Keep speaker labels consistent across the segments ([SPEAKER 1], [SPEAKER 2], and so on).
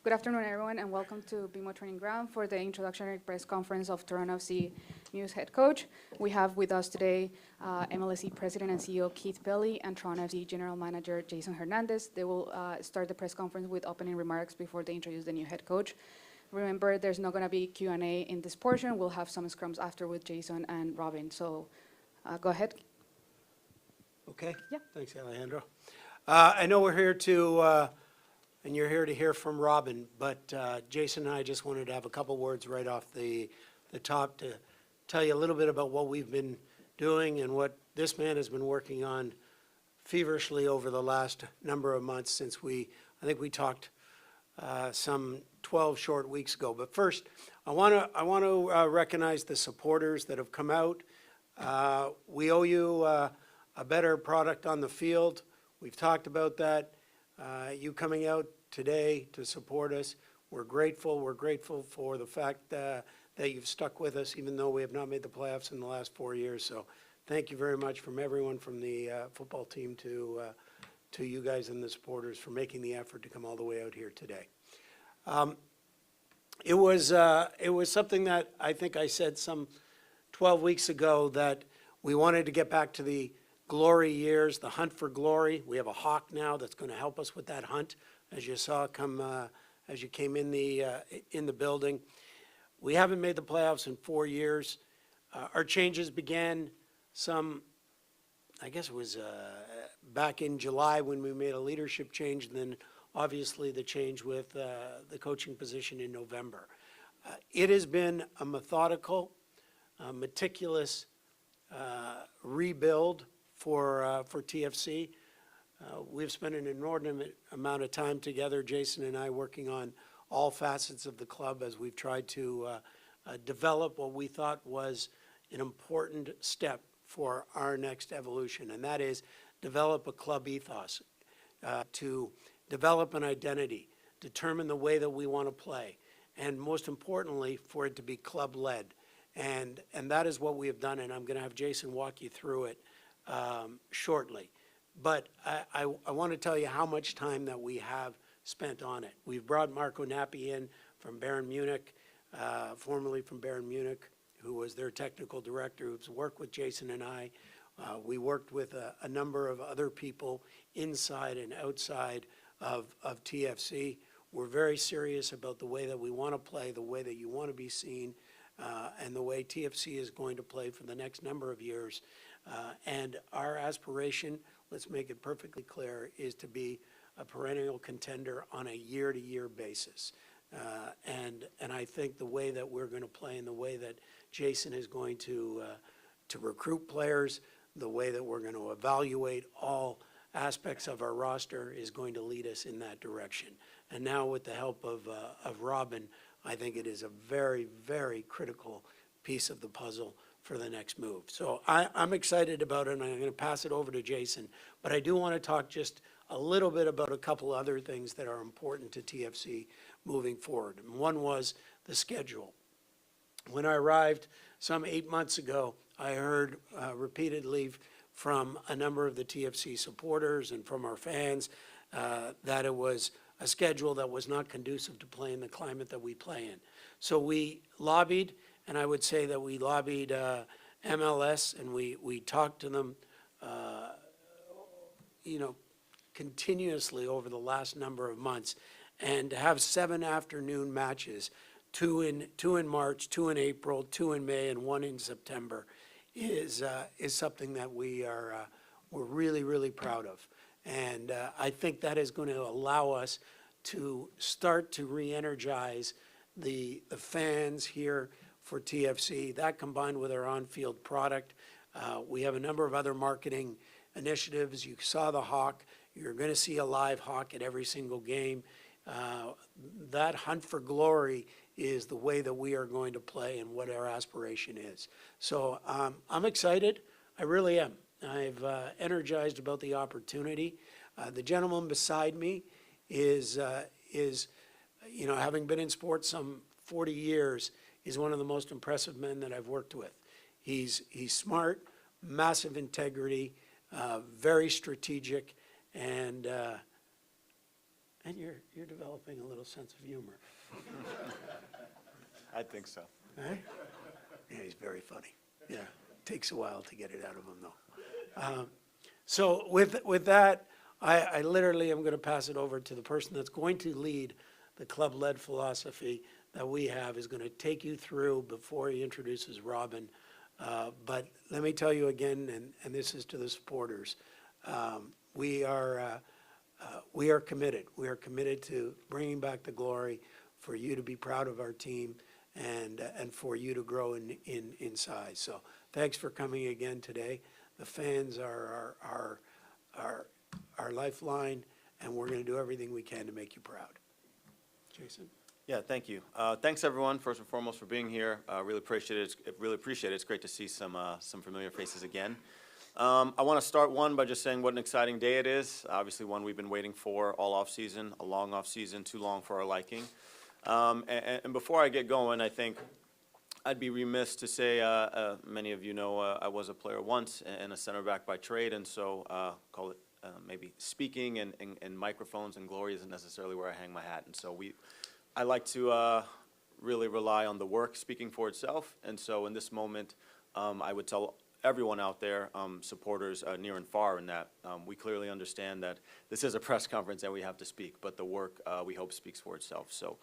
[SPEAKER 1] Good afternoon, everyone, and welcome to BMO Training Ground for the introductory press conference of Toronto FC News head coach. We have with us today MLSE President and CEO Keith Bailey and Toronto FC General Manager Jason Hernandez. They will start the press conference with opening remarks before they introduce the new head coach. Remember, there's not going to be Q&A in this portion. We'll have some scrums after with Jason and Robin. So go ahead.
[SPEAKER 2] Okay.
[SPEAKER 1] Yeah.
[SPEAKER 2] Thanks, Alejandro. I know we're here to, and you're here to hear from Robin, but Jason and I just wanted to have a couple words right off the top to tell you a little bit about what we've been doing and what this man has been working on feverishly over the last number of months since I think we talked some 12 short weeks ago. But first, I want to recognize the supporters that have come out. We owe you a better product on the field. We've talked about that. You coming out today to support us, we're grateful. We're grateful for the fact that you've stuck with us, even though we have not made the playoffs in the last 4 years. So thank you very much from everyone from the football team to you guys and the supporters for making the effort to come all the way out here today. It was something that I think I said some 12 weeks ago that we wanted to get back to the glory years, the hunt for glory. We have a hawk now that's going to help us with that hunt, as you saw as you came in the building. We haven't made the playoffs in 4 years. Our changes began I guess it was back in July when we made a leadership change, and then obviously the change with the coaching position in November. It has been a methodical, meticulous rebuild for TFC. We've spent an inordinate amount of time together, Jason and I, working on all facets of the club as we've tried to develop what we thought was an important step for our next evolution, and that is develop a club ethos, to develop an identity, determine the way that we want to play, and most importantly, for it to be club-led. And that is what we have done, and I'm going to have Jason walk you through it shortly. But I want to tell you how much time that we have spent on it. We've brought Marco Nappi in from Bayern Munich, formerly from Bayern Munich, who was their technical director, who's worked with Jason and I. We worked with a number of other people inside and outside of TFC. We're very serious about the way that we want to play, the way that you want to be seen, and the way TFC is going to play for the next number of years. And our aspiration, let's make it perfectly clear, is to be a perennial contender on a year-to-year basis. And I think the way that we're going to play and the way that Jason is going to recruit players, the way that we're going to evaluate all aspects of our roster is going to lead us in that direction. And now with the help of Robin, I think it is a very, very critical piece of the puzzle for the next move. So I'm excited about it, and I'm going to pass it over to Jason. But I do want to talk just a little bit about a couple other things that are important to TFC moving forward. And one was the schedule. When I arrived some 8 months ago, I heard repeatedly from a number of the TFC supporters and from our fans that it was a schedule that was not conducive to play in the climate that we play in. So we lobbied, and I would say that we lobbied MLS, and we talked to them, continuously over the last number of months. And to have 7 afternoon matches, two in March, 2 in April, 2 in May, and 1 in September, is something that we're really, really proud of. And I think that is going to allow us to start to re-energize the fans here for TFC. That combined with our on-field product. We have a number of other marketing initiatives. You saw the Hawk. You're going to see a live Hawk at every single game. That hunt for glory is the way that we are going to play and what our aspiration is. So I'm excited. I really am. I've energized about the opportunity. The gentleman beside me is having been in sports some 40 years, is one of the most impressive men that I've worked with. He's smart, massive integrity, very strategic, and And you're developing a little sense of humor,
[SPEAKER 3] I think so.
[SPEAKER 2] right? Yeah, he's very funny. Yeah, takes a while to get it out of him, though. So with that, I literally am going to pass it over to the person that's going to lead the club-led philosophy that we have, is going to take you through before he introduces Robin. But let me tell you again, and this is to the supporters, we are committed. We are committed to bringing back the glory, for you to be proud of our team, and for you to grow in size. So thanks for coming again today. The fans are our lifeline, and we're going to do everything we can to make you proud. Jason?
[SPEAKER 3] Yeah, thank you. Thanks, everyone, first and foremost, for being here. Really appreciate it. Really appreciate it. It's great to see some familiar faces again. I want to start by just saying what an exciting day it is. Obviously, one we've been waiting for all off season, a long off season, too long for our liking. And before I get going, I think I'd be remiss to say, many of you know I was a player once and a center back by trade, and so call it maybe speaking and microphones and glory isn't necessarily where I hang my hat. And so I like to really rely on the work speaking for itself. And so in this moment, I would tell everyone out there, supporters near and far, in that we clearly understand that this is a press conference and we have to speak, but the work we hope speaks for itself. So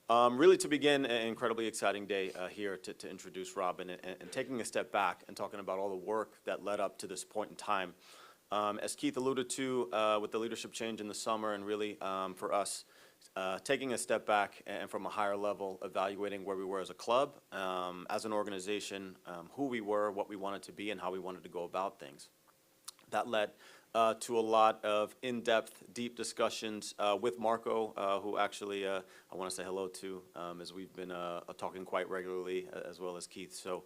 [SPEAKER 3] really, to begin, an incredibly exciting day here to introduce Robin, and taking a step back and talking about all the work that led up to this point in time. As Keith alluded to, with the leadership change in the summer, and really for us, taking a step back and from a higher level, evaluating where we were as a club, as an organization, who we were, what we wanted to be, and how we wanted to go about things. That led to a lot of in-depth, deep discussions with Marco, who actually I want to say hello to, as we've been talking quite regularly, as well as Keith. So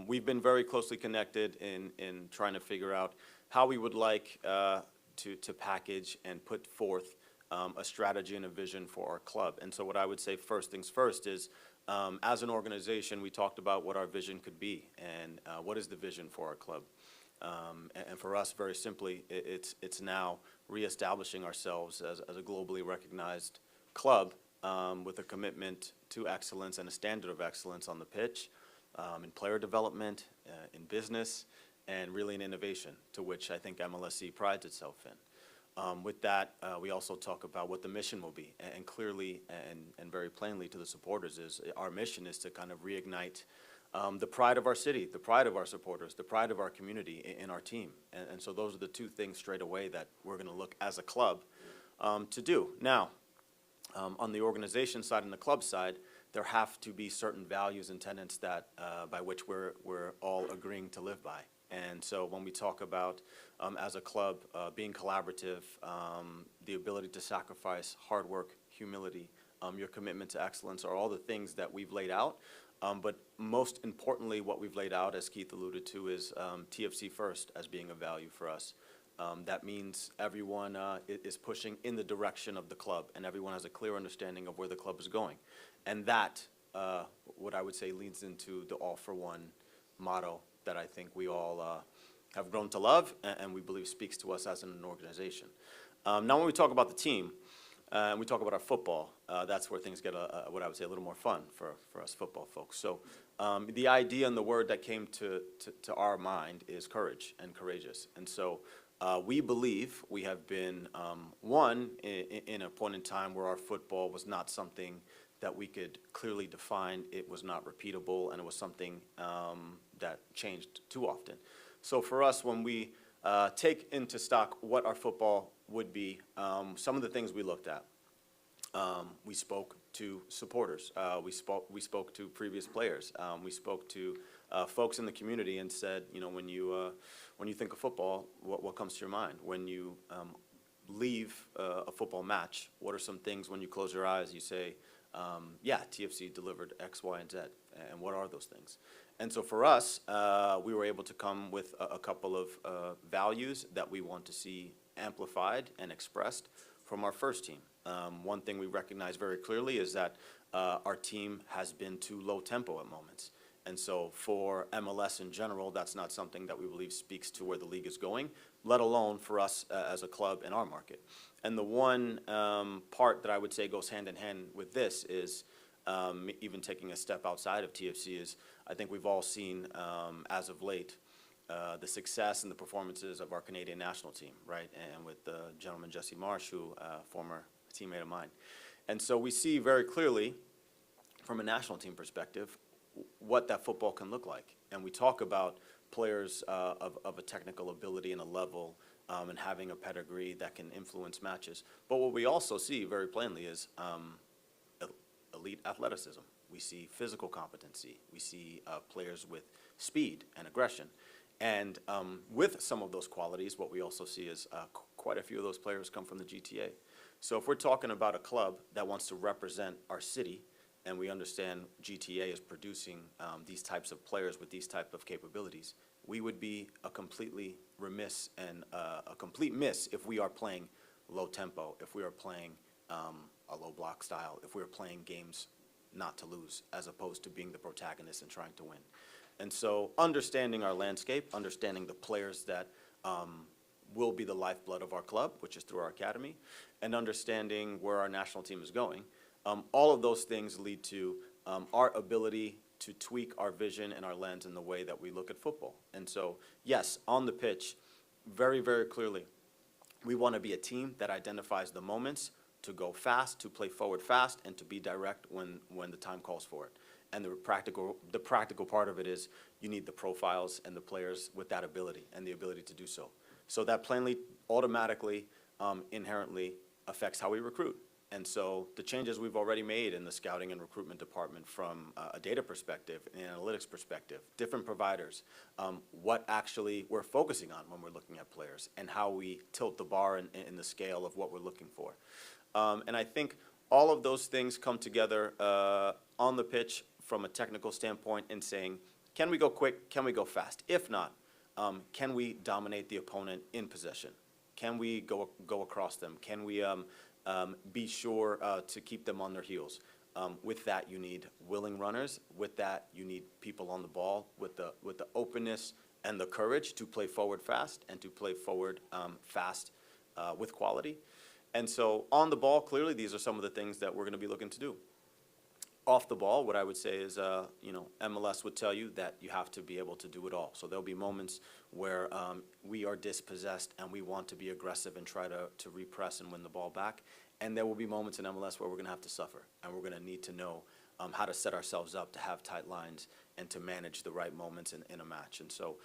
[SPEAKER 3] we've been very closely connected in trying to figure out how we would like to package and put forth a strategy and a vision for our club. And so what I would say, first things first, is as an organization, we talked about what our vision could be, and what is the vision for our club. And for us, very simply, it's now reestablishing ourselves as a globally recognized club, with a commitment to excellence and a standard of excellence on the pitch, in player development, in business, and really in innovation, to which I think MLSE prides itself in. With that, we also talk about what the mission will be, and clearly and very plainly to the supporters is our mission is to kind of reignite the pride of our city, the pride of our supporters, the pride of our community in our team. And so those are the two things straight away that we're going to look as a club to do. Now, on the organization side and the club side, there have to be certain values and tenets that by which we're all agreeing to live by. And so when we talk about, as a club, being collaborative, the ability to sacrifice hard work, humility, your commitment to excellence are all the things that we've laid out. But most importantly, what we've laid out, as Keith alluded to, is TFC first as being a value for us. That means everyone is pushing in the direction of the club, and everyone has a clear understanding of where the club is going. And that, what I would say, leads into the all for one motto that I think we all have grown to love, and we believe speaks to us as an organization. Now when we talk about the team, and we talk about our football, that's where things get, what I would say, a little more fun for us football folks. So the idea and the word that came to our mind is courage and courageous. And so we believe we have been, in a point in time where our football was not something that we could clearly define. It was not repeatable, and it was something that changed too often. So for us, when we take into stock what our football would be, some of the things we looked at. We spoke to supporters. We spoke to previous players. We spoke to folks in the community and said, you know, when you think of football, what comes to your mind? When you leave a football match, what are some things when you close your eyes you say, yeah, TFC delivered X, Y, and Z, and what are those things? And so for us, we were able to come with a couple of values that we want to see amplified and expressed from our first team. One thing we recognize very clearly is that our team has been too low tempo at moments. And so for MLS in general, that's not something that we believe speaks to where the league is going, let alone for us as a club in our market. And the one part that I would say goes hand in hand with this is even taking a step outside of TFC is I think we've all seen as of late the success and the performances of our Canadian national team, right? And with the gentleman Jesse Marsh, who former teammate of mine. And so we see very clearly from a national team perspective what that football can look like. And we talk about players of a technical ability and a level and having a pedigree that can influence matches. But what we also see very plainly is elite athleticism. We see physical competency. We see players with speed and aggression. And with some of those qualities, what we also see is quite a few of those players come from the GTA. So if we're talking about a club that wants to represent our city, and we understand GTA is producing these types of players with these type of capabilities, we would be a completely remiss and a complete miss if we are playing low tempo, if we are playing a low block style, if we are playing games not to lose, as opposed to being the protagonist and trying to win. And so understanding our landscape, understanding the players that will be the lifeblood of our club, which is through our academy, and understanding where our national team is going, all of those things lead to our ability to tweak our vision and our lens in the way that we look at football. And so, yes, on the pitch, very, very clearly, we want to be a team that identifies the moments to go fast, to play forward fast, and to be direct when the time calls for it. And the practical part of it is you need the profiles and the players with that ability and the ability to do so. So that plainly, automatically, inherently affects how we recruit. And so the changes we've already made in the scouting and recruitment department from a data perspective, an analytics perspective, different providers, what actually we're focusing on when we're looking at players and how we tilt the bar in the scale of what we're looking for. And I think all of those things come together on the pitch from a technical standpoint in saying, can we go quick? Can we go fast? If not, can we dominate the opponent in possession? Can we go across them? Can we be sure to keep them on their heels? With that, you need willing runners. With that, you need people on the ball with the openness and the courage to play forward fast and to play forward fast with quality. And so on the ball, clearly, these are some of the things that we're going to be looking to do. Off the ball, what I would say is, MLS would tell you that you have to be able to do it all. So there'll be moments where we are dispossessed and we want to be aggressive and try to repress and win the ball back. And there will be moments in MLS where we're going to have to suffer, and we're going to need to know how to set ourselves up to have tight lines and to manage the right moments in a match. And so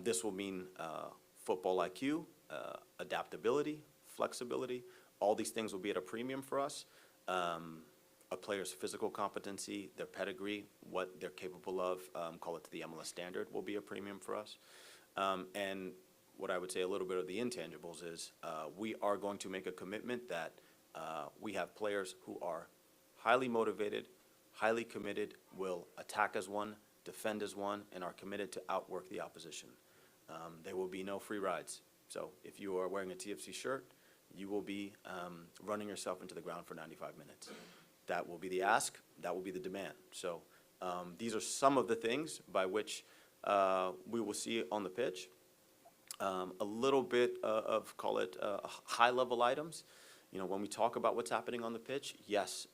[SPEAKER 3] this will mean football IQ, adaptability, flexibility. All these things will be at a premium for us. A player's physical competency, their pedigree, what they're capable of, call it the MLS standard, will be a premium for us. And what I would say a little bit of the intangibles is we are going to make a commitment that we have players who are highly motivated, highly committed, will attack as one, defend as one, and are committed to outwork the opposition. There will be no free rides. So if you are wearing a TFC shirt, you will be running yourself into the ground for 95 minutes. That will be the ask, that will be the demand. So these are some of the things by which we will see on the pitch. A little bit of, call it, high-level items. You know, when we talk about what's happening on the pitch, yes,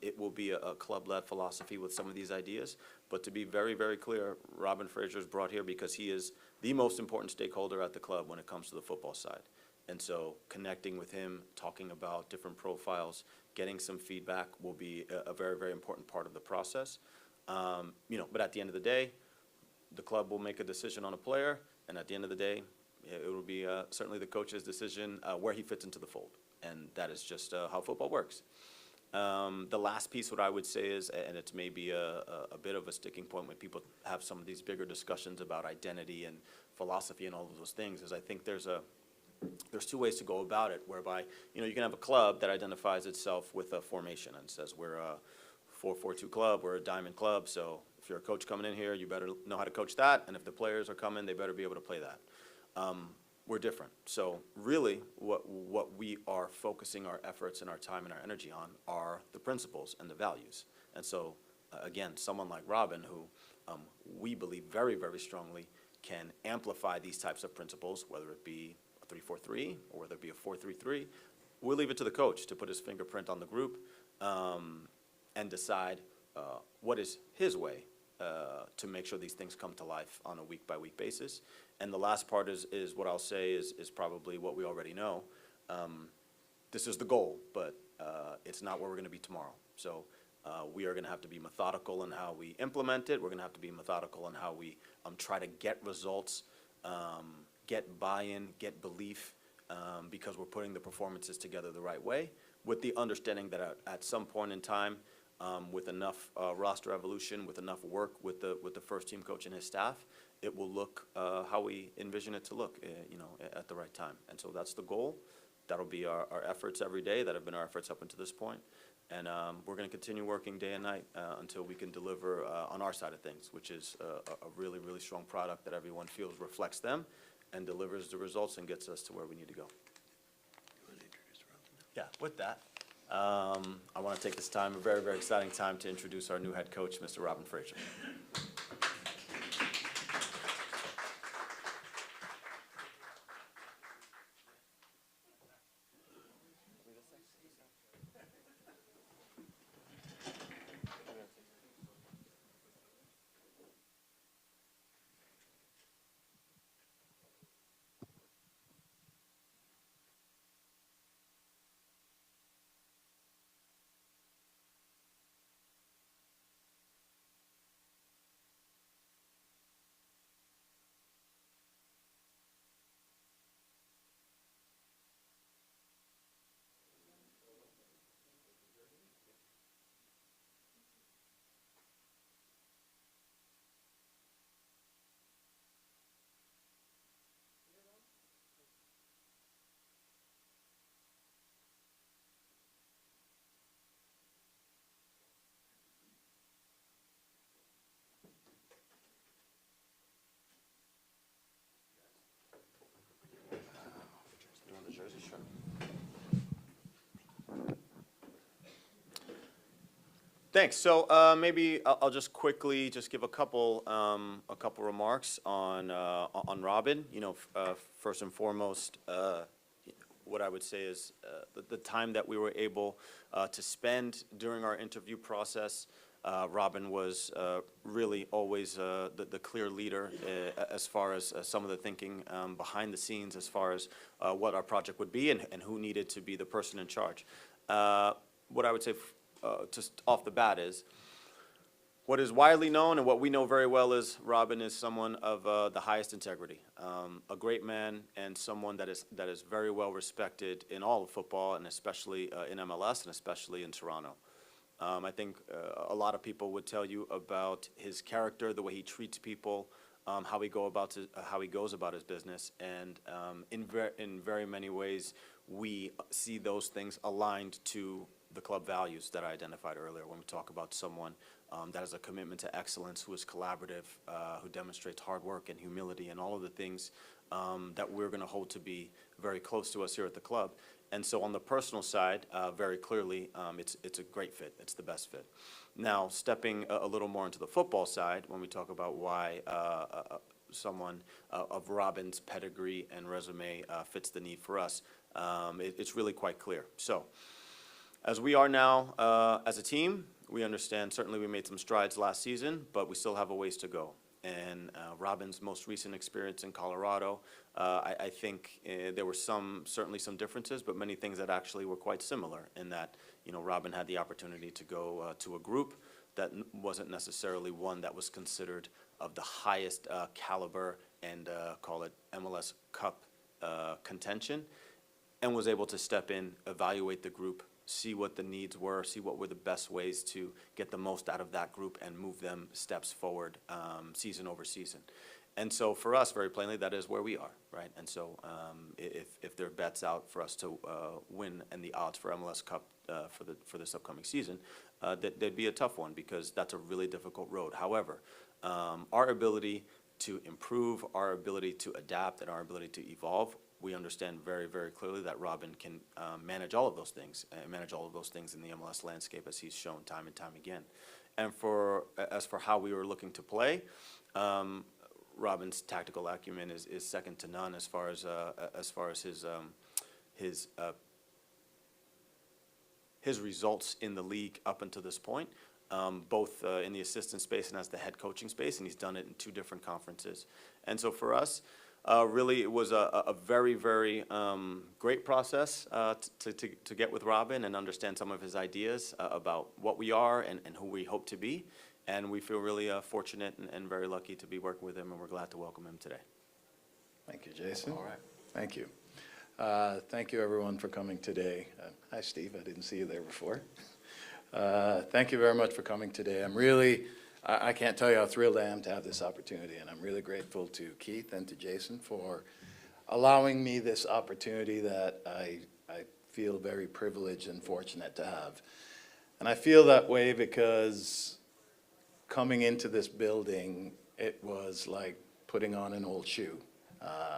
[SPEAKER 3] it will be a club-led philosophy with some of these ideas. But to be very, very clear, Robin Fraser is brought here because he is the most important stakeholder at the club when it comes to the football side. And so connecting with him, talking about different profiles, getting some feedback will be a very, very important part of the process. But at the end of the day, the club will make a decision on a player, and at the end of the day, it will be certainly the coach's decision where he fits into the fold. And that is just how football works. The last piece, what I would say is, and it's maybe a bit of a sticking point when people have some of these bigger discussions about identity and philosophy and all of those things, is I think there's two ways to go about it, whereby, you can have a club that identifies itself with a formation and says we're a 4-4-2 club, we're a diamond club, so if you're a coach coming in here, you better know how to coach that, and if the players are coming, they better be able to play that. We're different. So really what we are focusing our efforts and our time and our energy on are the principles and the values. And so, again, someone like Robin, who we believe very, very strongly can amplify these types of principles, whether it be a 3-4-3 or whether it be a 4-3-3. We'll leave it to the coach to put his fingerprint on the group and decide what is his way to make sure these things come to life on a week-by-week basis. And the last part is what I'll say is probably what we already know. This is the goal, but it's not where we're going to be tomorrow. So we are going to have to be methodical in how we implement it. We're going to have to be methodical in how we try to get results, get buy-in, get belief, because we're putting the performances together the right way, with the understanding that at some point in time, with enough roster evolution, with enough work with the first team coach and his staff, it will look how we envision it to look, at the right time. And so that's the goal. That'll be our efforts every day. That have been our efforts up until this point. And we're going to continue working day and night until we can deliver on our side of things, which is a really, really strong product that everyone feels reflects them and delivers the results and gets us to where we need to go. Yeah, with that, I want to take this time, a very, very exciting time, to introduce our new head coach, Mr. Robin Fraser. Thanks. So maybe I'll just quickly give a couple remarks on Robin. First and foremost, what I would say is the time that we were able to spend during our interview process. Robin was really always the clear leader as far as some of the thinking behind the scenes, as far as what our project would be and who needed to be the person in charge. What I would say just off the bat is, what is widely known and what we know very well is Robin is someone of the highest integrity, a great man, and someone that is very well respected in all of football, and especially in MLS, and especially in Toronto. I think a lot of people would tell you about his character, the way he treats people, how he goes about his business, and in very many ways we see those things aligned to the club values that I identified earlier when we talk about someone that has a commitment to excellence, who is collaborative, who demonstrates hard work and humility, and all of the things that we're going to hold to be very close to us here at the club. And so on the personal side, very clearly, it's a great fit. It's the best fit. Now, stepping a little more into the football side, when we talk about why someone of Robin's pedigree and resume fits the need for us, it's really quite clear. So, as we are now as a team, we understand certainly we made some strides last season, but we still have a ways to go. And Robin's most recent experience in Colorado, I think there were certainly some differences, but many things that actually were quite similar in that, Robin had the opportunity to go to a group that wasn't necessarily one that was considered of the highest caliber and call it MLS Cup contention, and was able to step in, evaluate the group, see what the needs were, see what were the best ways to get the most out of that group and move them steps forward season over season. And so for us, very plainly, that is where we are, right? And so if there are bets out for us to win and the odds for MLS Cup for this upcoming season, they'd be a tough one because that's a really difficult road. However, our ability to improve, our ability to adapt, and our ability to evolve we understand very, very clearly that Robin can manage all of those things, in the MLS landscape, as he's shown time and time again. And as for how we were looking to play, Robin's tactical acumen is second to none as far as his results in the league up until this point, both in the assistant space and as the head coaching space, and he's done it in 2 different conferences. And so for us, really, it was a very, very great process to get with Robin and understand some of his ideas about what we are and who we hope to be. And we feel really fortunate and very lucky to be working with him, and we're glad to welcome him today.
[SPEAKER 4] Thank you, Jason.
[SPEAKER 3] All right.
[SPEAKER 4] Thank you. Thank you, everyone, for coming today. Hi, Steve. I didn't see you there before. Thank you very much for coming today. I can't tell you how thrilled I am to have this opportunity, and I'm really grateful to Keith and to Jason for allowing me this opportunity that I feel very privileged and fortunate to have. And I feel that way because coming into this building, it was like putting on an old shoe.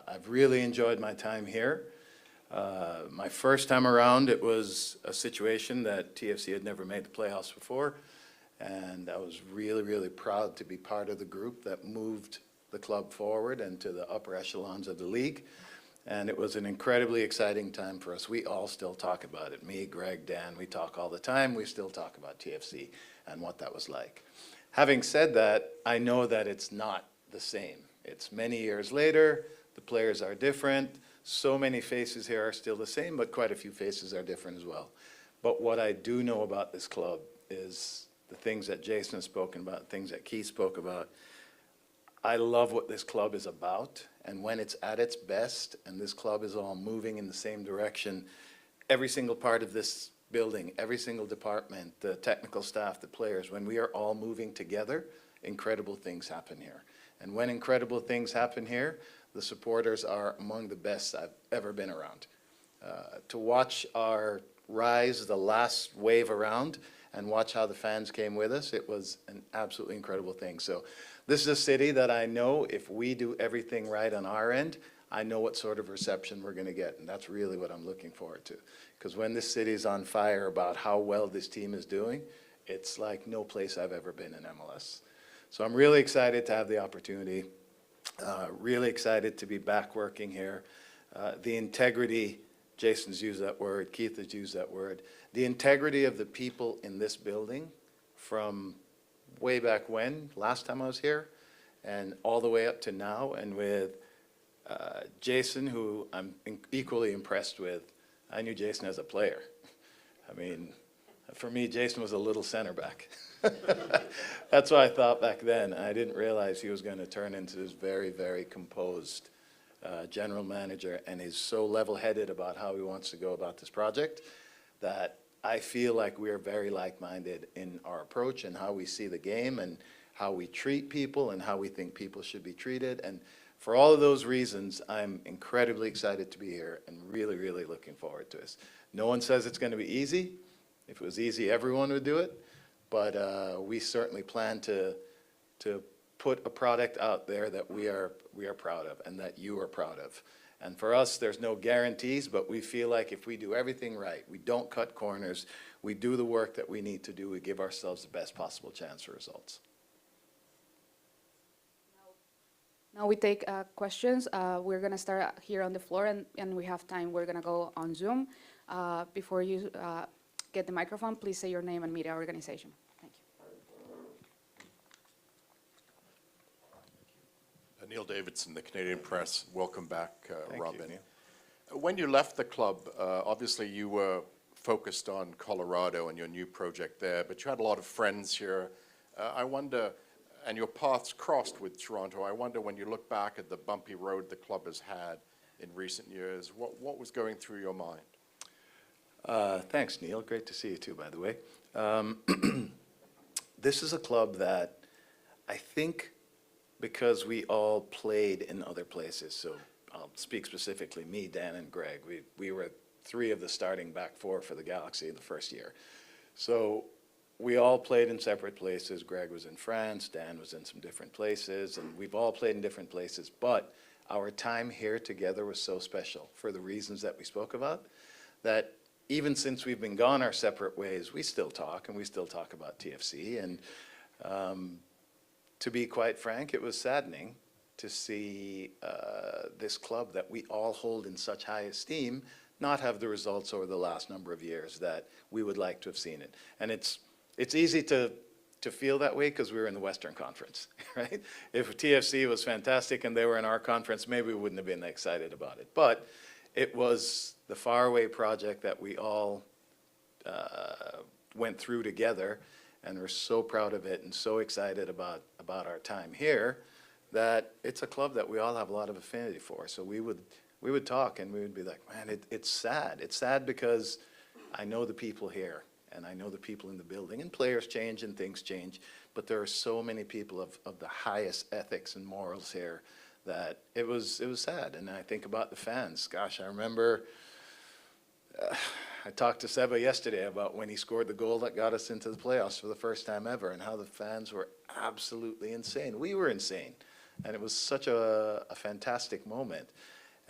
[SPEAKER 4] I've really enjoyed my time here. My first time around, it was a situation that TFC had never made the playoffs before, and I was really, really proud to be part of the group that moved the club forward and to the upper echelons of the league. And it was an incredibly exciting time for us. We all still talk about it. Me, Greg, Dan, we talk all the time. We still talk about TFC and what that was like. Having said that, I know that it's not the same. It's many years later. The players are different. So many faces here are still the same, but quite a few faces are different as well. But what I do know about this club is the things that Jason has spoken about, things that Keith spoke about. I love what this club is about, and when it's at its best, and this club is all moving in the same direction, every single part of this building, every single department, the technical staff, the players, when we are all moving together, incredible things happen here. And when incredible things happen here, the supporters are among the best I've ever been around. To watch our rise, the last wave around, and watch how the fans came with us, it was an absolutely incredible thing. So this is a city that I know if we do everything right on our end, I know what sort of reception we're going to get, and that's really what I'm looking forward to. Because when this city is on fire about how well this team is doing, it's like no place I've ever been in MLS. So I'm really excited to have the opportunity, really excited to be back working here. The integrity, Jason's used that word, Keith has used that word, the integrity of the people in this building from way back when, last time I was here, and all the way up to now, and with Jason, who I'm equally impressed with. I knew Jason as a player. I mean, for me, Jason was a little center back. That's what I thought back then. I didn't realize he was going to turn into this very, very composed general manager, and he's so level-headed about how he wants to go about this project that I feel like we are very like-minded in our approach and how we see the game and how we treat people and how we think people should be treated. And for all of those reasons, I'm incredibly excited to be here and really, really looking forward to this. No one says it's going to be easy. If it was easy, everyone would do it. But we certainly plan to put a product out there that we are proud of and that you are proud of. And for us, there's no guarantees, but we feel like if we do everything right, we don't cut corners, we do the work that we need to do, we give ourselves the best possible chance for results.
[SPEAKER 1] Now we take questions. We're going to start here on the floor, and we have time. We're going to go on Zoom. Before you get the microphone, please say your name and media organization. Thank you.
[SPEAKER 5] Neil Davidson, the Canadian Press. Welcome back, Robin.
[SPEAKER 4] Thank you, Neil.
[SPEAKER 5] When you left the club, obviously you were focused on Colorado and your new project there, but you had a lot of friends here. I wonder, and your paths crossed with Toronto, I wonder when you look back at the bumpy road the club has had in recent years, what was going through your mind?
[SPEAKER 4] Thanks, Neil. Great to see you too, by the way. This is a club that I think because we all played in other places, so I'll speak specifically, me, Dan, and Greg. We were 3 of the starting back 4 for the Galaxy in the first year. So we all played in separate places. Greg was in France, Dan was in some different places, and we've all played in different places. But our time here together was so special for the reasons that we spoke about, that even since we've been gone our separate ways, we still talk, and we still talk about TFC. And to be quite frank, it was saddening to see this club that we all hold in such high esteem not have the results over the last number of years that we would like to have seen it. And it's easy to feel that way because we were in the Western Conference, right? If TFC was fantastic and they were in our conference, maybe we wouldn't have been excited about it. But it was the faraway project that we all went through together, and we're so proud of it and so excited about our time here that it's a club that we all have a lot of affinity for. So we would talk and we would be like, man, it's sad. It's sad because I know the people here and I know the people in the building, and players change and things change, but there are so many people of the highest ethics and morals here that it was sad. And I think about the fans. Gosh, I remember I talked to Seba yesterday about when he scored the goal that got us into the playoffs for the first time ever, and how the fans were absolutely insane. We were insane, and it was such a fantastic moment.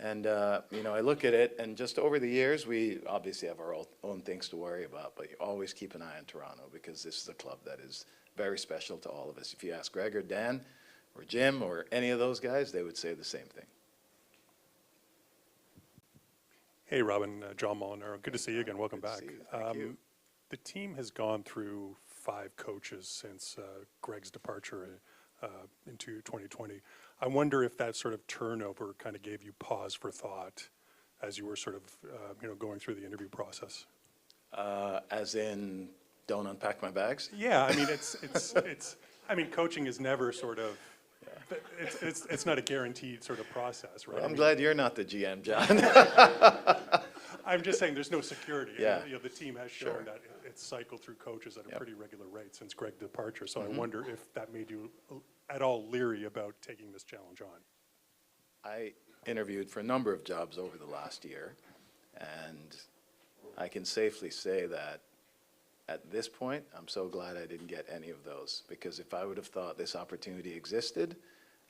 [SPEAKER 4] And, you know, I look at it, and just over the years, we obviously have our own things to worry about, but you always keep an eye on Toronto because this is a club that is very special to all of us. If you ask Greg or Dan or Jim or any of those guys, they would say the same thing.
[SPEAKER 6] Hey, Robin, John Molinaro. Good to see you again. Welcome
[SPEAKER 4] Good to
[SPEAKER 6] back.
[SPEAKER 4] see you. Thank you.
[SPEAKER 6] The team has gone through 5 coaches since Greg's departure into 2020. I wonder if that sort of turnover kind of gave you pause for thought as you were sort of, going through the interview process.
[SPEAKER 4] As in, don't unpack my bags?
[SPEAKER 6] Yeah, I mean, I mean, coaching is never sort of, it's not a guaranteed sort of process, right?
[SPEAKER 4] Well, I'm glad you're not the GM, John.
[SPEAKER 6] I'm just saying there's no security.
[SPEAKER 4] Yeah.
[SPEAKER 6] The team has shown
[SPEAKER 4] Sure.
[SPEAKER 6] that it's cycled through coaches at a
[SPEAKER 4] Yep.
[SPEAKER 6] pretty regular rate since Greg's departure. So
[SPEAKER 4] Mm-hmm.
[SPEAKER 6] I wonder if that made you at all leery about taking this challenge on.
[SPEAKER 4] I interviewed for a number of jobs over the last year, and I can safely say that at this point, I'm so glad I didn't get any of those, because if I would have thought this opportunity existed,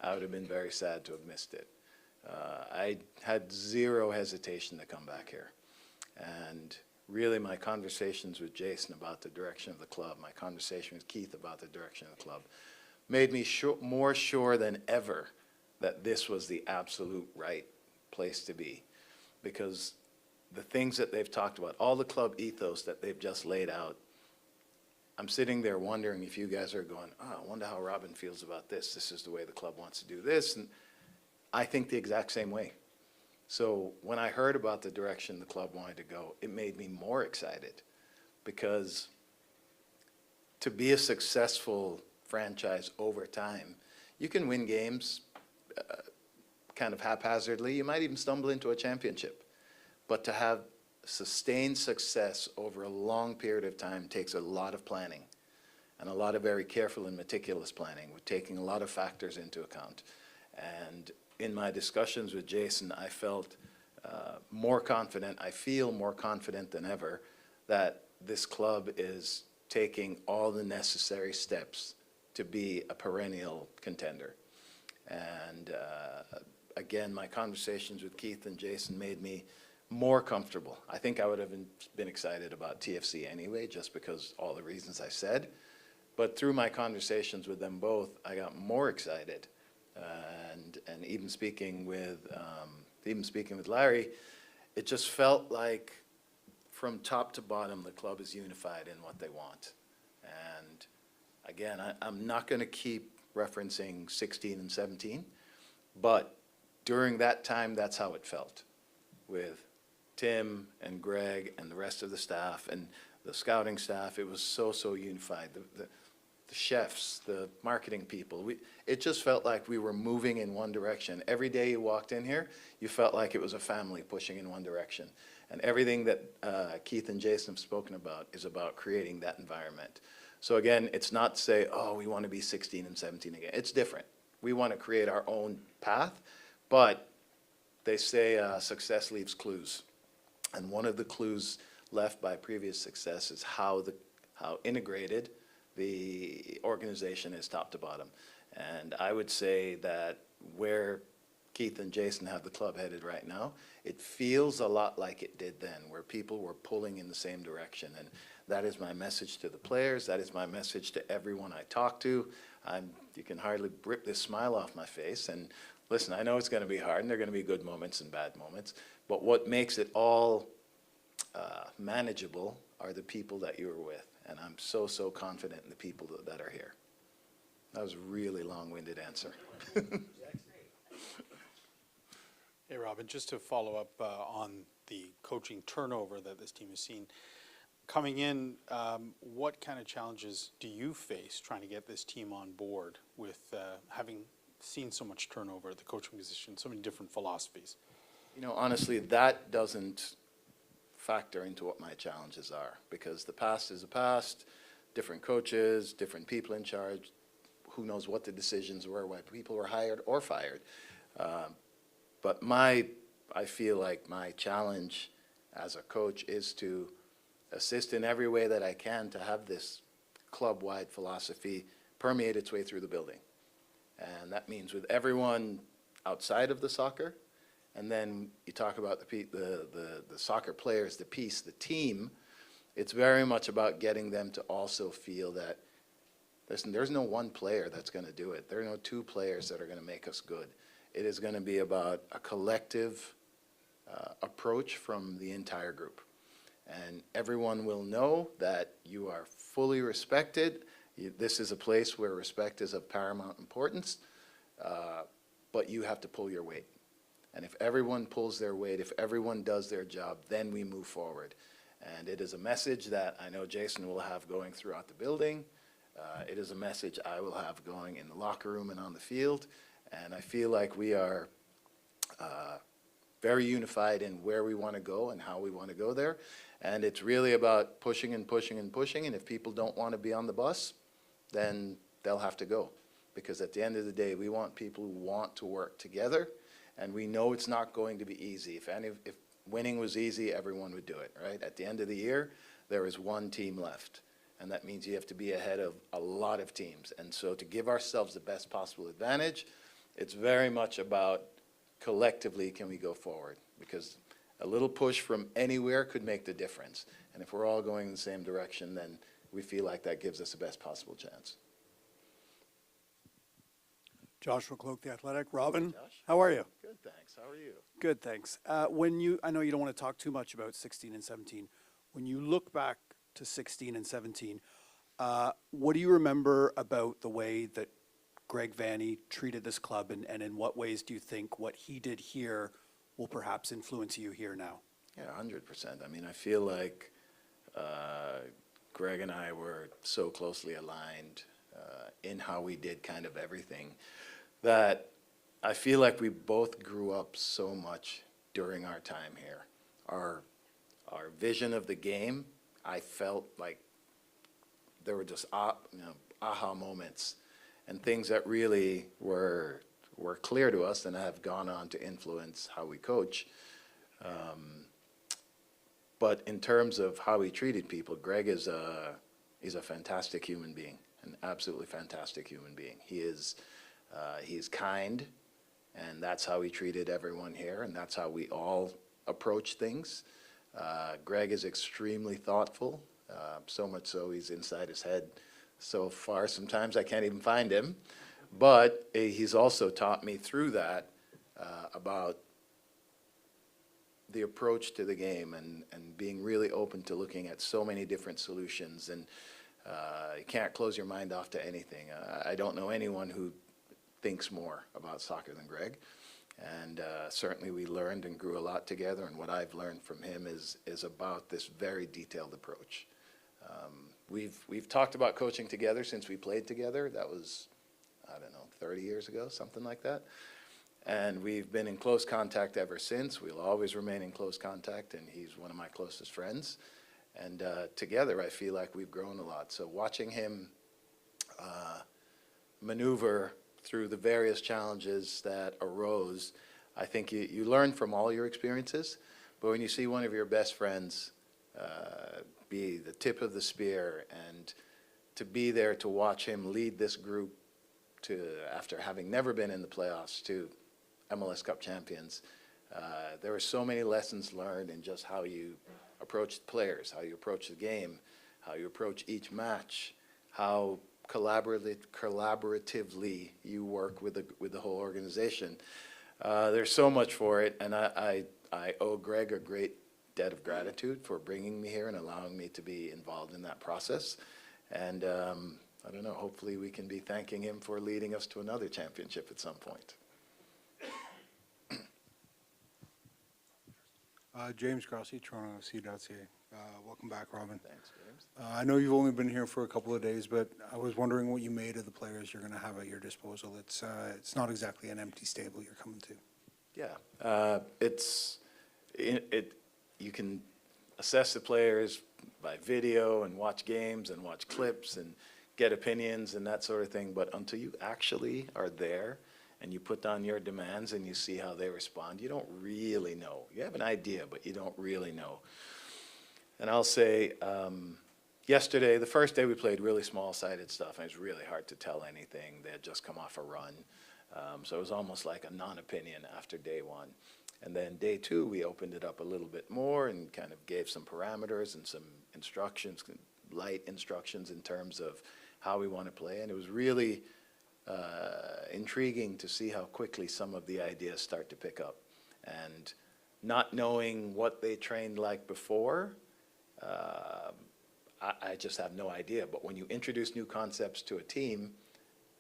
[SPEAKER 4] I would have been very sad to have missed it. I had zero hesitation to come back here. And really my conversations with Jason about the direction of the club, my conversation with Keith about the direction of the club, made me more sure than ever that this was the absolute right place to be. Because the things that they've talked about, all the club ethos that they've just laid out, I'm sitting there wondering if you guys are going, oh, I wonder how Robin feels about this. This is the way the club wants to do this. And I think the exact same way. So when I heard about the direction the club wanted to go, it made me more excited, because to be a successful franchise over time, you can win games kind of haphazardly. You might even stumble into a championship. But to have sustained success over a long period of time takes a lot of planning, and a lot of very careful and meticulous planning, with taking a lot of factors into account. And in my discussions with Jason, I felt more confident, I feel more confident than ever that this club is taking all the necessary steps to be a perennial contender. And again, my conversations with Keith and Jason made me more comfortable. I think I would have been excited about TFC anyway, just because all the reasons I said. But through my conversations with them both, I got more excited. And even speaking with Larry, it just felt like from top to bottom, the club is unified in what they want. And again, I'm not going to keep referencing 16 and 17, but during that time, that's how it felt with Tim and Greg and the rest of the staff and the scouting staff. It was so unified. The chefs, the marketing people, it just felt like we were moving in one direction. Every day you walked in here, you felt like it was a family pushing in one direction. And everything that Keith and Jason have spoken about is about creating that environment. So again, it's not to say, oh, we want to be 16 and 17 again. It's different. We want to create our own path, but they say success leaves clues. And one of the clues left by previous success is how integrated the organization is top to bottom. And I would say that where Keith and Jason have the club headed right now, it feels a lot like it did then, where people were pulling in the same direction. And that is my message to the players. That is my message to everyone I talk to. You can hardly rip this smile off my face. And listen, I know it's going to be hard, and there are going to be good moments and bad moments. But what makes it all manageable are the people that you're with. And I'm so, so confident in the people that are here. That was a really long-winded answer.
[SPEAKER 7] Hey, Robin, just to follow up on the coaching turnover that this team has seen. Coming in, what kind of challenges do you face trying to get this team on board with having seen so much turnover at the coaching position, so many different philosophies?
[SPEAKER 4] You know, honestly, that doesn't factor into what my challenges are, because the past is the past, different coaches, different people in charge, who knows what the decisions were, why people were hired or fired. But I feel like my challenge as a coach is to assist in every way that I can to have this club-wide philosophy permeate its way through the building. And that means with everyone outside of the soccer, and then you talk about the soccer players, the piece, the team, it's very much about getting them to also feel that, listen, there's no one player that's going to do it. There are no two players that are going to make us good. It is going to be about a collective approach from the entire group. And everyone will know that you are fully respected. This is a place where respect is of paramount importance, but you have to pull your weight. And if everyone pulls their weight, if everyone does their job, then we move forward. And it is a message that I know Jason will have going throughout the building. It is a message I will have going in the locker room and on the field. And I feel like we are very unified in where we want to go and how we want to go there. And it's really about pushing and pushing and pushing. And if people don't want to be on the bus, then they'll have to go. Because at the end of the day, we want people who want to work together. And we know it's not going to be easy. If winning was easy, everyone would do it, right? At the end of the year, there is one team left. And that means you have to be ahead of a lot of teams. And so to give ourselves the best possible advantage, it's very much about collectively can we go forward. Because a little push from anywhere could make the difference. And if we're all going in the same direction, then we feel like that gives us the best possible chance.
[SPEAKER 8] Joshua Cloak, The Athletic. Robin,
[SPEAKER 4] Josh.
[SPEAKER 8] how are you?
[SPEAKER 4] Good, thanks. How are you?
[SPEAKER 8] Good, thanks. I know you don't want to talk too much about 16 and 17. When you look back to 16 and 17, what do you remember about the way that Greg Vanney treated this club, and in what ways do you think what he did here will perhaps influence you here now?
[SPEAKER 4] Yeah, 100%. I mean, I feel like Greg and I were so closely aligned in how we did kind of everything that I feel like we both grew up so much during our time here. Our vision of the game, I felt like there were just aha moments and things that really were clear to us and have gone on to influence how we coach. But in terms of how he treated people, Greg is he's a fantastic human being, an absolutely fantastic human being. He's kind, and that's how he treated everyone here, and that's how we all approach things. Greg is extremely thoughtful, so much so he's inside his head so far sometimes I can't even find him. But he's also taught me through that about the approach to the game and being really open to looking at so many different solutions. And you can't close your mind off to anything. I don't know anyone who thinks more about soccer than Greg. And certainly we learned and grew a lot together. And what I've learned from him is about this very detailed approach. We've talked about coaching together since we played together. That was, I don't know, 30 years ago, something like that. And we've been in close contact ever since. We'll always remain in close contact, and he's one of my closest friends. And together, I feel like we've grown a lot. So watching him maneuver through the various challenges that arose, I think you learn from all your experiences. But when you see one of your best friends be the tip of the spear, and to be there to watch him lead this group to, after having never been in the playoffs, to MLS Cup champions, there were so many lessons learned in just how you approach the players, how you approach the game, how you approach each match, how collaboratively you work with the whole organization. There's so much for it, and I owe Greg a great debt of gratitude for bringing me here and allowing me to be involved in that process. And I don't know, hopefully we can be thanking him for leading us to another championship at some point.
[SPEAKER 9] James Grossi, TorontoFC.ca. Welcome back, Robin.
[SPEAKER 4] Thanks, James.
[SPEAKER 9] I know you've only been here for a couple of days, but I was wondering what you made of the players you're going to have at your disposal. It's not exactly an empty stable you're coming to.
[SPEAKER 4] Yeah, you can assess the players by video and watch games and watch clips and get opinions and that sort of thing, but until you actually are there and you put down your demands and you see how they respond, you don't really know. You have an idea, but you don't really know. And I'll say, yesterday, the first day we played really small-sided stuff, and it was really hard to tell anything. They had just come off a run. So it was almost like a non-opinion after day one. And then day two, we opened it up a little bit more and kind of gave some parameters and some instructions, light instructions in terms of how we want to play. And it was really intriguing to see how quickly some of the ideas start to pick up. And not knowing what they trained like before, I just have no idea. But when you introduce new concepts to a team,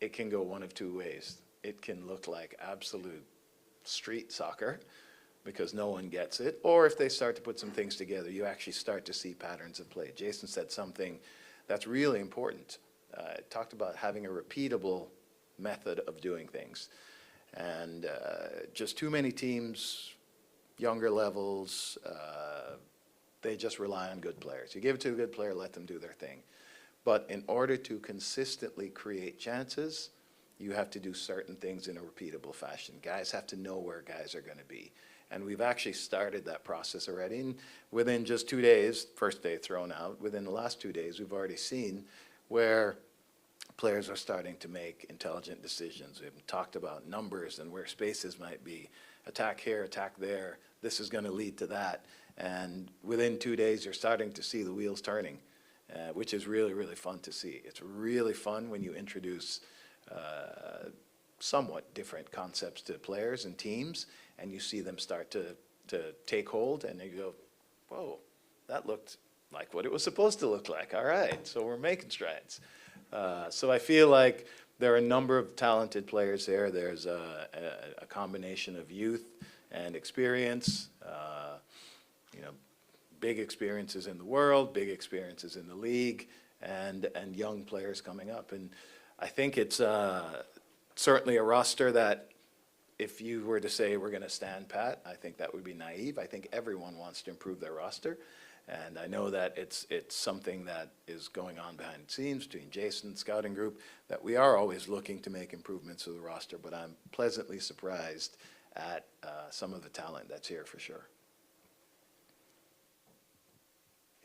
[SPEAKER 4] it can go one of two ways. It can look like absolute street soccer because no one gets it. Or if they start to put some things together, you actually start to see patterns of play. Jason said something that's really important. Talked about having a repeatable method of doing things. And just too many teams, younger levels, they just rely on good players. You give it to a good player, let them do their thing. But in order to consistently create chances, you have to do certain things in a repeatable fashion. Guys have to know where guys are going to be. And we've actually started that process already. And within just 2 days, first day thrown out, within the last 2 days, we've already seen where players are starting to make intelligent decisions. We've talked about numbers and where spaces might be. Attack here, attack there. This is going to lead to that. And within 2 days, you're starting to see the wheels turning, which is really, really fun to see. It's really fun when you introduce somewhat different concepts to players and teams, and you see them start to take hold, and you go, whoa, that looked like what it was supposed to look like. All right, so we're making strides. So I feel like there are a number of talented players there. There's a combination of youth and experience, big experiences in the world, big experiences in the league, and young players coming up. And I think it's certainly a roster that if you were to say we're going to stand pat, I think that would be naive. I think everyone wants to improve their roster. And I know that it's something that is going on behind the scenes between Jason's scouting group, that we are always looking to make improvements to the roster, but I'm pleasantly surprised at some of the talent that's here for sure.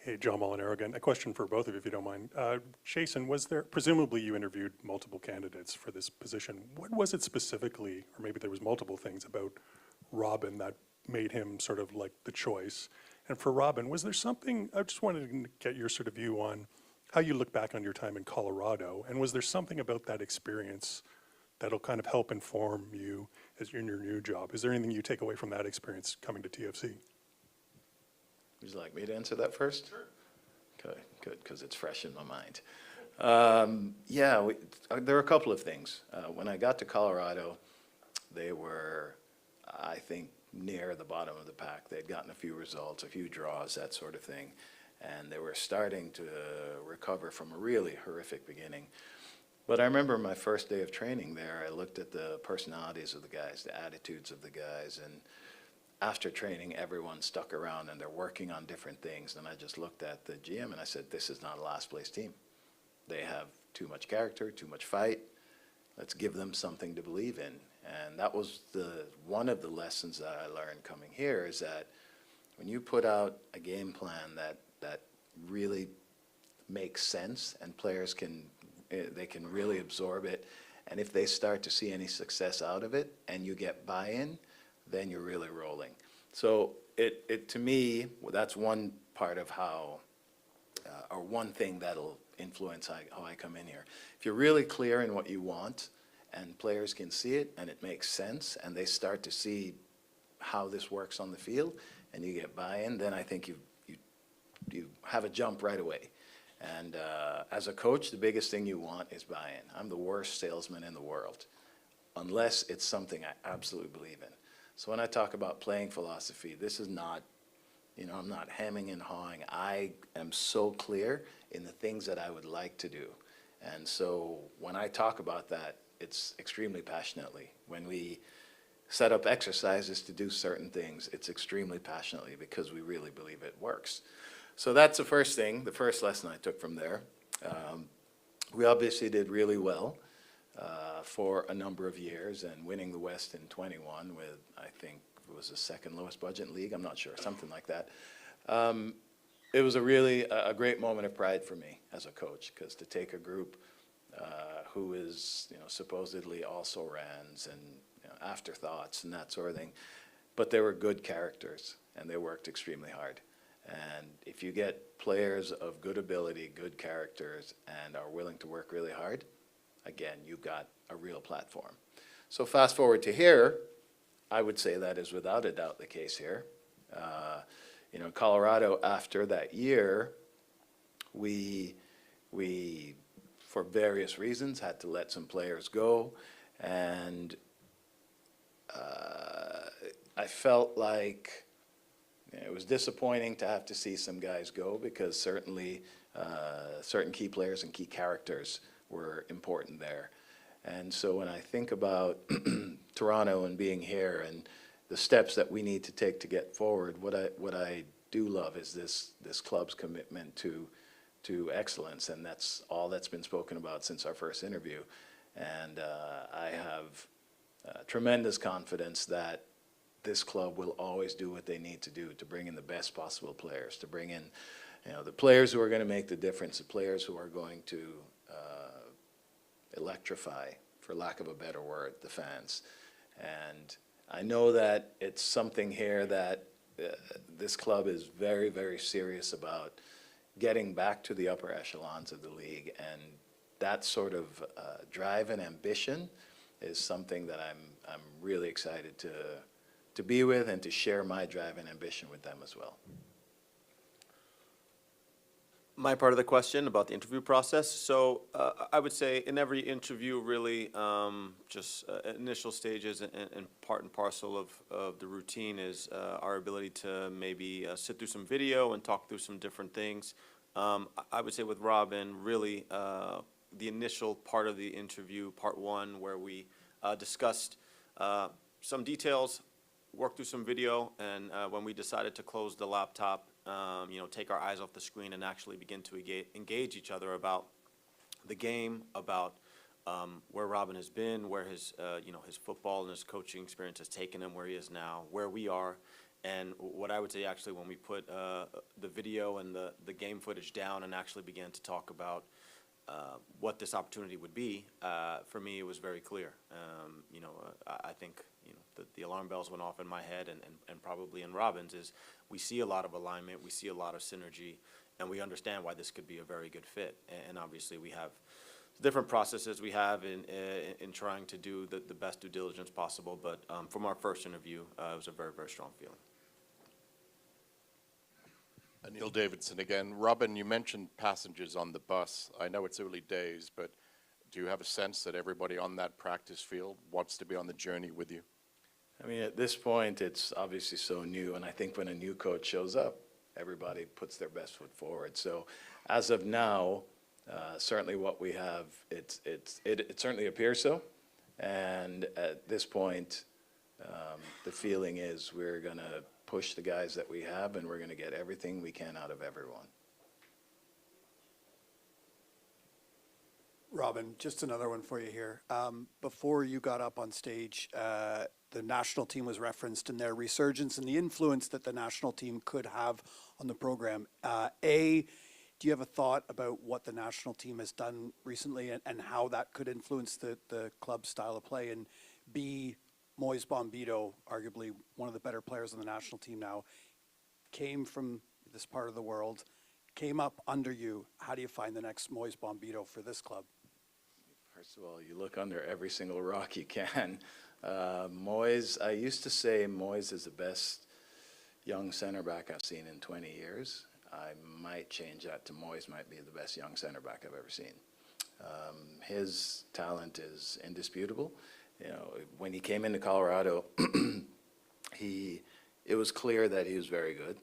[SPEAKER 6] Hey, John Molinaro again. A question for both of you, if you don't mind. Jason, presumably you interviewed multiple candidates for this position. What was it specifically, or maybe there was multiple things about Robin that made him sort of like the choice? And for Robin, was there something, I just wanted to get your sort of view on how you look back on your time in Colorado, and was there something about that experience that'll kind of help inform you as you're in your new job? Is there anything you take away from that experience coming to TFC?
[SPEAKER 4] Would you like me to answer that first? Sure. Okay, good, because it's fresh in my mind. There are a couple of things. When I got to Colorado, they were, I think, near the bottom of the pack. They'd gotten a few results, a few draws, that sort of thing, and they were starting to recover from a really horrific beginning. But I remember my first day of training there, I looked at the personalities of the guys, the attitudes of the guys, and after training, everyone stuck around and they're working on different things. And I just looked at the GM and I said, this is not a last place team. They have too much character, too much fight. Let's give them something to believe in. And that was one of the lessons that I learned coming here, is that when you put out a game plan that really makes sense and players can really absorb it, And if they start to see any success out of it and you get buy-in, then you're really rolling. So to me, that's one part of how, or one thing that'll influence how I come in here. If you're really clear in what you want and players can see it and it makes sense and they start to see how this works on the field and you get buy-in, then I think you have a jump right away. And as a coach, the biggest thing you want is buy-in. I'm the worst salesman in the world, unless it's something I absolutely believe in. So when I talk about playing philosophy, this is not, I'm not hemming and hawing. I am so clear in the things that I would like to do. And so when I talk about that, it's extremely passionately. When we set up exercises to do certain things, it's extremely passionately because we really believe it works. So that's the first thing, the first lesson I took from there. We obviously did really well for a number of years, and winning the West in 21 with, I think it was the second lowest budget in league, I'm not sure, something like that. It was a great moment of pride for me as a coach, because to take a group who is supposedly also rans and afterthoughts and that sort of thing, but they were good characters and they worked extremely hard. And if you get players of good ability, good characters, and are willing to work really hard, again, you've got a real platform. So fast forward to here, I would say that is without a doubt the case here. Colorado, after that year, we for various reasons had to let some players go, and I felt like it was disappointing to have to see some guys go, because certainly certain key players and key characters were important there. And so when I think about Toronto and being here and the steps that we need to take to get forward, what I do love is this club's commitment to excellence, and that's all that's been spoken about since our first interview. And I have tremendous confidence that this club will always do what they need to do to bring in the best possible players, to bring in the players who are going to make the difference, the players who are going to electrify, for lack of a better word, the fans. And I know that it's something here that this club is very, very serious about getting back to the upper echelons of the league, and that sort of drive and ambition is something that I'm really excited to be with and to share my drive and ambition with them as well.
[SPEAKER 3] My part of the question about the interview process. So I would say in every interview, really, just initial stages and part and parcel of the routine is our ability to maybe sit through some video and talk through some different things. I would say with Robin, really, the initial part of the interview, part one, where we discussed some details, worked through some video, and when we decided to close the laptop, take our eyes off the screen and actually begin to engage each other about the game, about where Robin has been, where his football and his coaching experience has taken him, where he is now, where we are. And what I would say, actually, when we put the video and the game footage down and actually began to talk about what this opportunity would be, for me, it was very clear. I think the alarm bells went off in my head and probably in Robin's, is we see a lot of alignment, we see a lot of synergy, and we understand why this could be a very good fit. And obviously we have different processes we have in trying to do the best due diligence possible, but from our first interview, it was a very, very strong feeling.
[SPEAKER 5] Neil Davidson again. Robin, you mentioned passengers on the bus. I know it's early days, but do you have a sense that everybody on that practice field wants to be on the journey with you?
[SPEAKER 4] I mean, at this point, it's obviously so new, and I think when a new coach shows up, everybody puts their best foot forward. So as of now, certainly what we have, it certainly appears so. And at this point, the feeling is we're going to push the guys that we have, and we're going to get everything we can out of everyone.
[SPEAKER 8] Robin, just another one for you here. Before you got up on stage, the national team was referenced in their resurgence and the influence that the national team could have on the program. do you have a thought about what the national team has done recently and how that could influence the club's style of play? And B, Moise Bombito, arguably one of the better players on the national team now, came from this part of the world, came up under you. How do you find the next Moise Bombito for this club?
[SPEAKER 4] First of all, you look under every single rock you can. Moise, I used to say Moise is the best young center back I've seen in 20 years. I might change that to Moise might be the best young center back I've ever seen. His talent is indisputable. You know, when he came into Colorado, it was clear that he was very good.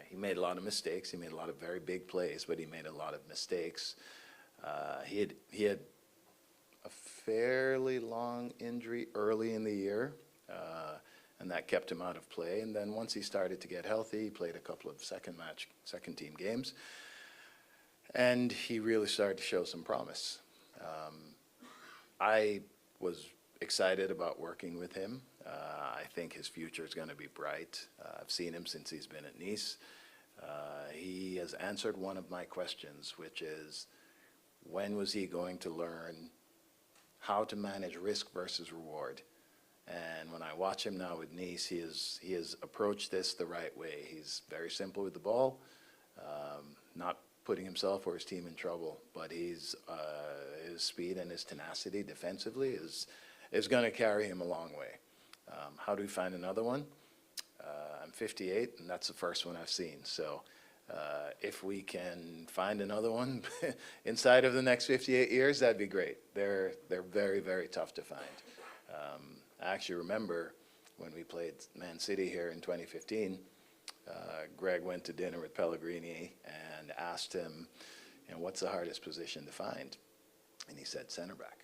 [SPEAKER 4] He made a lot of mistakes. He made a lot of very big plays, but he made a lot of mistakes. He had a fairly long injury early in the year, and that kept him out of play. And then once he started to get healthy, he played a couple of second team games, and he really started to show some promise. I was excited about working with him. I think his future is going to be bright. I've seen him since he's been at Nice. He has answered one of my questions, which is, when was he going to learn how to manage risk versus reward? And when I watch him now with Nice, he has approached this the right way. He's very simple with the ball, not putting himself or his team in trouble, but his speed and his tenacity defensively is going to carry him a long way. How do we find another one? I'm 58, and that's the first one I've seen. So if we can find another one inside of the next 58 years, that'd be great. They're very, very tough to find. I actually remember when we played Man City here in 2015, Greg went to dinner with Pellegrini and asked him, you know, what's the hardest position to find? And he said center back.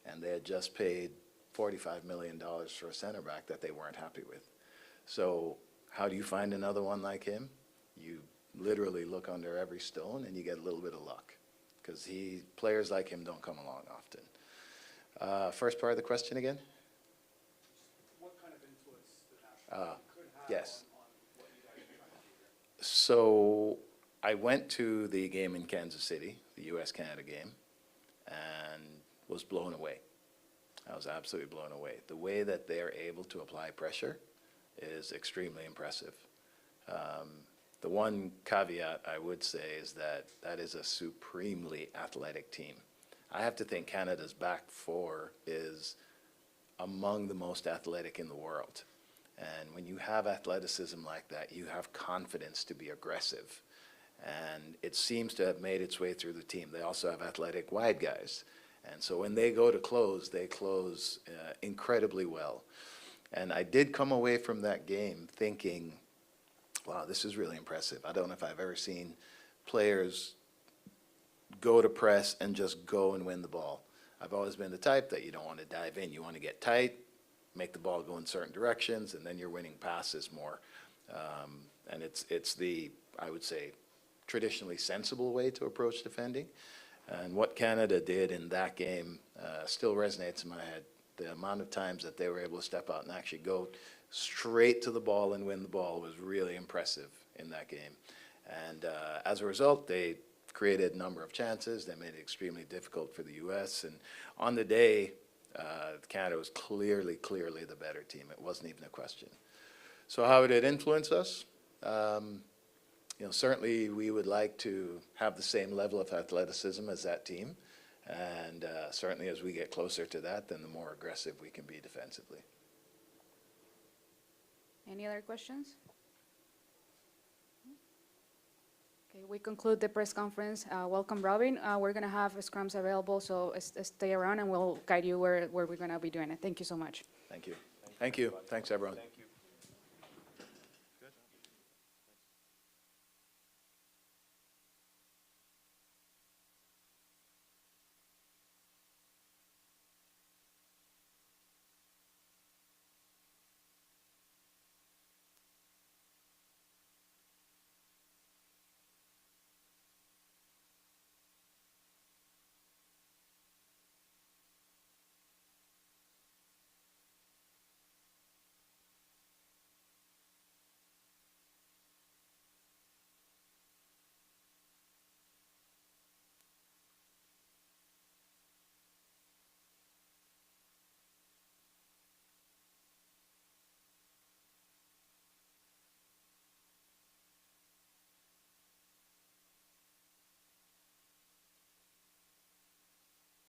[SPEAKER 4] And they had just paid $45 million for a center back that they weren't happy with. So how do you find another one like him? You literally look under every stone and you get a little bit of luck, because players like him don't come along often. First part of the question again?
[SPEAKER 8] What kind of influence the national team could have
[SPEAKER 4] Yes.
[SPEAKER 8] on what you guys are trying to do here?
[SPEAKER 4] So I went to the game in Kansas City, the US-Canada game, and was blown away. I was absolutely blown away. The way that they're able to apply pressure is extremely impressive. The one caveat I would say is that that is a supremely athletic team. I have to think Canada's back four is among the most athletic in the world. And when you have athleticism like that, you have confidence to be aggressive. And it seems to have made its way through the team. They also have athletic wide guys. And so when they go to close, they close incredibly well. And I did come away from that game thinking, wow, this is really impressive. I don't know if I've ever seen players go to press and just go and win the ball. I've always been the type that you don't want to dive in. You want to get tight, make the ball go in certain directions, and then you're winning passes more. And it's the, I would say, traditionally sensible way to approach defending. And what Canada did in that game still resonates in my head. The amount of times that they were able to step out and actually go straight to the ball and win the ball was really impressive in that game. And as a result, they created a number of chances. They made it extremely difficult for the U.S. And on the day, Canada was clearly the better team. It wasn't even a question. So how would it influence us? You know, certainly we would like to have the same level of athleticism as that team. And certainly as we get closer to that, then the more aggressive we can be defensively.
[SPEAKER 1] Any other questions? Okay, we conclude the press conference. Welcome, Robin. We're going to have scrums available, so stay around and we'll guide you where we're going to be doing it. Thank you so much.
[SPEAKER 4] Thank you. Thank you. Thanks, everyone.
[SPEAKER 3] Thank you.